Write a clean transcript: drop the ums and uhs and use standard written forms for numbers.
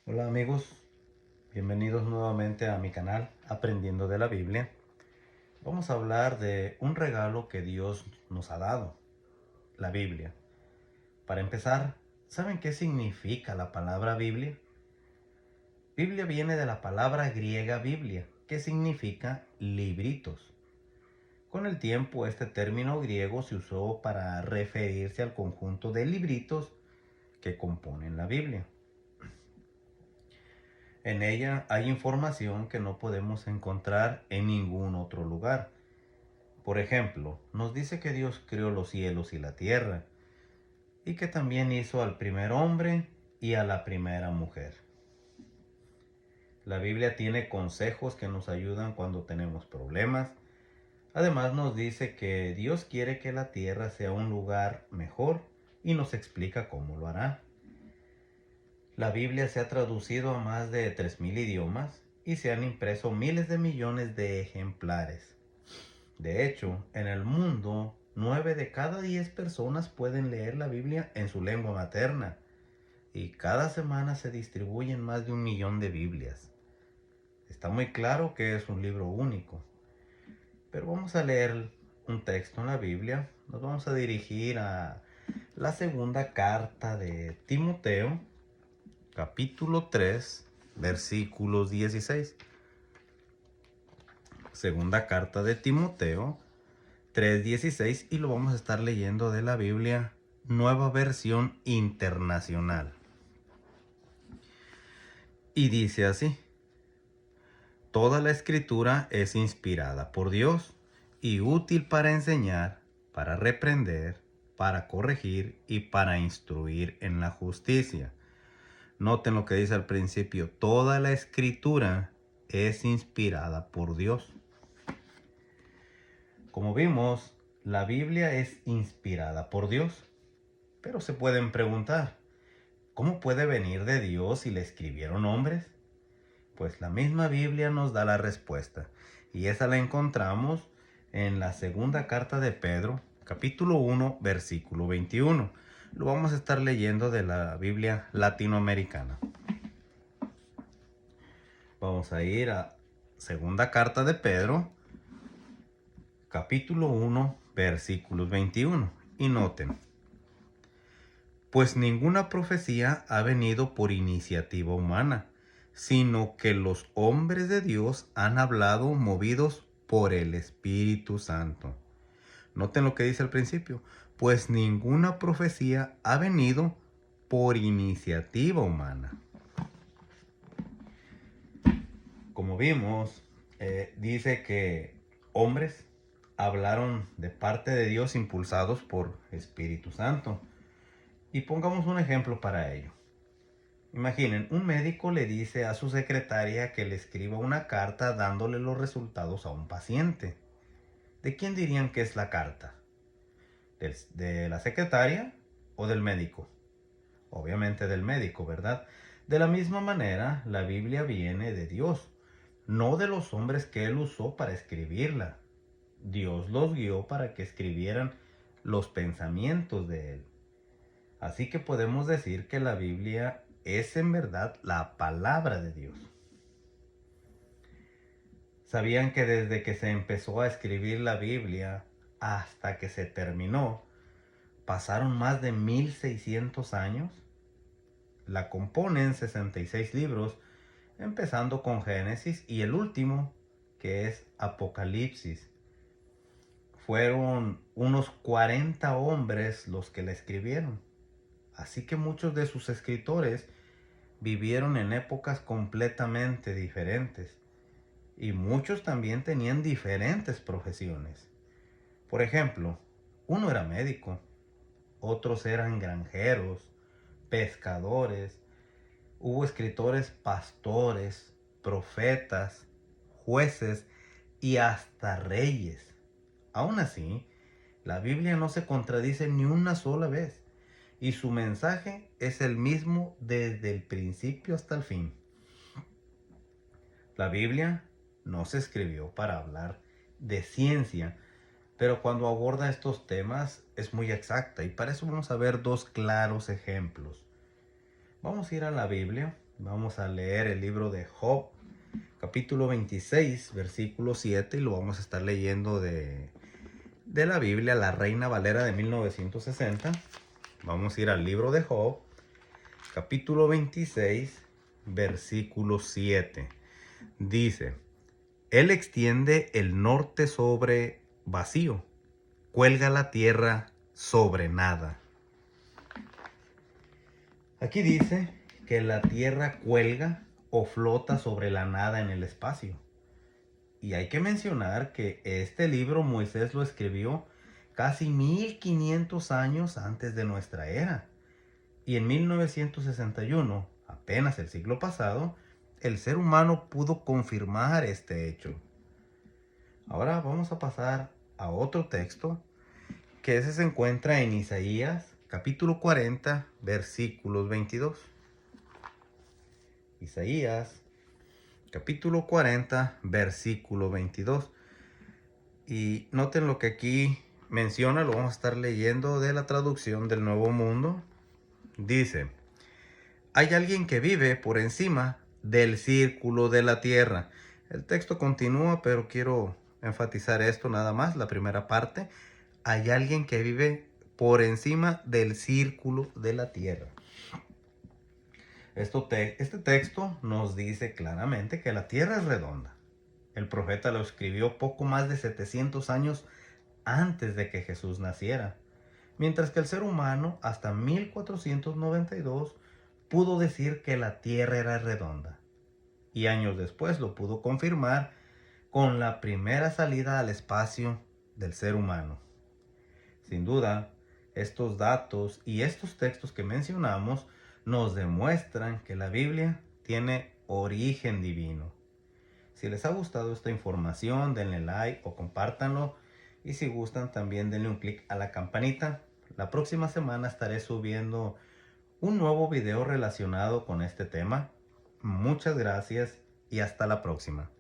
Hola amigos, bienvenidos nuevamente a mi canal Aprendiendo de la Biblia. Vamos a hablar de un regalo que Dios nos ha dado, la Biblia. Para empezar, ¿saben qué significa la palabra Biblia? Biblia viene de la palabra griega Biblia, que significa libritos. Con el tiempo, este término griego se usó para referirse al conjunto de libritos que componen la Biblia. En ella hay información que no podemos encontrar en ningún otro lugar. Por ejemplo, nos dice que Dios creó los cielos y la tierra, y que también hizo al primer hombre y a la primera mujer. La Biblia tiene consejos que nos ayudan cuando tenemos problemas. Además nos dice que Dios quiere que la tierra sea un lugar mejor y nos explica cómo lo hará. La Biblia se ha traducido a más de 3.000 idiomas y se han impreso miles de millones de ejemplares. De hecho, en el mundo, 9 de cada 10 personas pueden leer la Biblia en su lengua materna y cada semana se distribuyen más de 1 millón de Biblias. Está muy claro que es un libro único, pero vamos a leer un texto en la Biblia. Nos vamos a dirigir a la segunda carta de Timoteo, capítulo 3, versículos 16. Segunda carta de Timoteo 3:16, y lo vamos a estar leyendo de la Biblia Nueva Versión Internacional. Y dice así: Toda la escritura es inspirada por Dios y útil para enseñar, para reprender, para corregir y para instruir en la justicia. Noten lo que dice al principio: toda la escritura es inspirada por Dios. Como vimos, la Biblia es inspirada por Dios. Pero se pueden preguntar, ¿cómo puede venir de Dios si le escribieron hombres? Pues la misma Biblia nos da la respuesta, y esa la encontramos en la segunda carta de Pedro, capítulo 1, versículo 21. Lo vamos a estar leyendo de la Biblia latinoamericana. Vamos a ir a segunda carta de Pedro, capítulo 1, versículos 21. Y noten: Pues ninguna profecía ha venido por iniciativa humana, sino que los hombres de Dios han hablado movidos por el Espíritu Santo. Noten lo que dice al principio: pues ninguna profecía ha venido por iniciativa humana. Como vimos, dice que hombres hablaron de parte de Dios impulsados por Espíritu Santo. Y pongamos un ejemplo para ello. Imaginen, un médico le dice a su secretaria que le escriba una carta dándole los resultados a un paciente. ¿De quién dirían que es la carta? ¿De la secretaria o del médico? Obviamente del médico, ¿verdad? De la misma manera, la Biblia viene de Dios, no de los hombres que Él usó para escribirla. Dios los guió para que escribieran los pensamientos de Él. Así que podemos decir que la Biblia es en verdad la palabra de Dios. ¿Sabían que desde que se empezó a escribir la Biblia hasta que se terminó, pasaron más de 1600 años? La componen 66 libros, empezando con Génesis y el último, que es Apocalipsis. Fueron unos 40 hombres los que la escribieron. Así que muchos de sus escritores vivieron en épocas completamente diferentes y muchos también tenían diferentes profesiones. Por ejemplo, uno era médico, otros eran granjeros, pescadores, hubo escritores pastores, profetas, jueces y hasta reyes. Aún así, la Biblia no se contradice ni una sola vez, y su mensaje es el mismo desde el principio hasta el fin. La Biblia no se escribió para hablar de ciencia, pero cuando aborda estos temas es muy exacta, y para eso vamos a ver dos claros ejemplos. Vamos a ir a la Biblia, Vamos a leer el libro de Job, capítulo 26, versículo 7, y lo vamos a estar leyendo de la Biblia, la Reina Valera de 1960. Vamos a ir al libro de Job, capítulo 26, versículo 7. Dice: Él extiende el norte sobre vacío, cuelga la tierra sobre nada. Aquí dice que la tierra cuelga o flota sobre la nada en el espacio. Y hay que mencionar que este libro Moisés lo escribió casi 1500 años antes de nuestra era. Y en 1961, apenas el siglo pasado, el ser humano pudo confirmar este hecho. Ahora vamos a pasar a otro texto, que ese se encuentra en Isaías, capítulo 40, versículos 22. Isaías, capítulo 40, versículo 22. Y noten lo que aquí menciona, lo vamos a estar leyendo de la traducción del Nuevo Mundo. Dice: hay alguien que vive por encima del círculo de la tierra. El texto continúa, pero quiero enfatizar esto nada más, la primera parte. Hay alguien que vive por encima del círculo de la tierra. Este texto nos dice claramente que la tierra es redonda. El profeta lo escribió poco más de 700 años antes de que Jesús naciera, mientras que el ser humano hasta 1492 pudo decir que la tierra era redonda, y años después lo pudo confirmar con la primera salida al espacio del ser humano. Sin duda, estos datos y estos textos que mencionamos nos demuestran que la Biblia tiene origen divino. Si les ha gustado esta información, denle like o compártanlo. Y si gustan, también denle un clic a la campanita. La próxima semana estaré subiendo un nuevo video relacionado con este tema. Muchas gracias y hasta la próxima.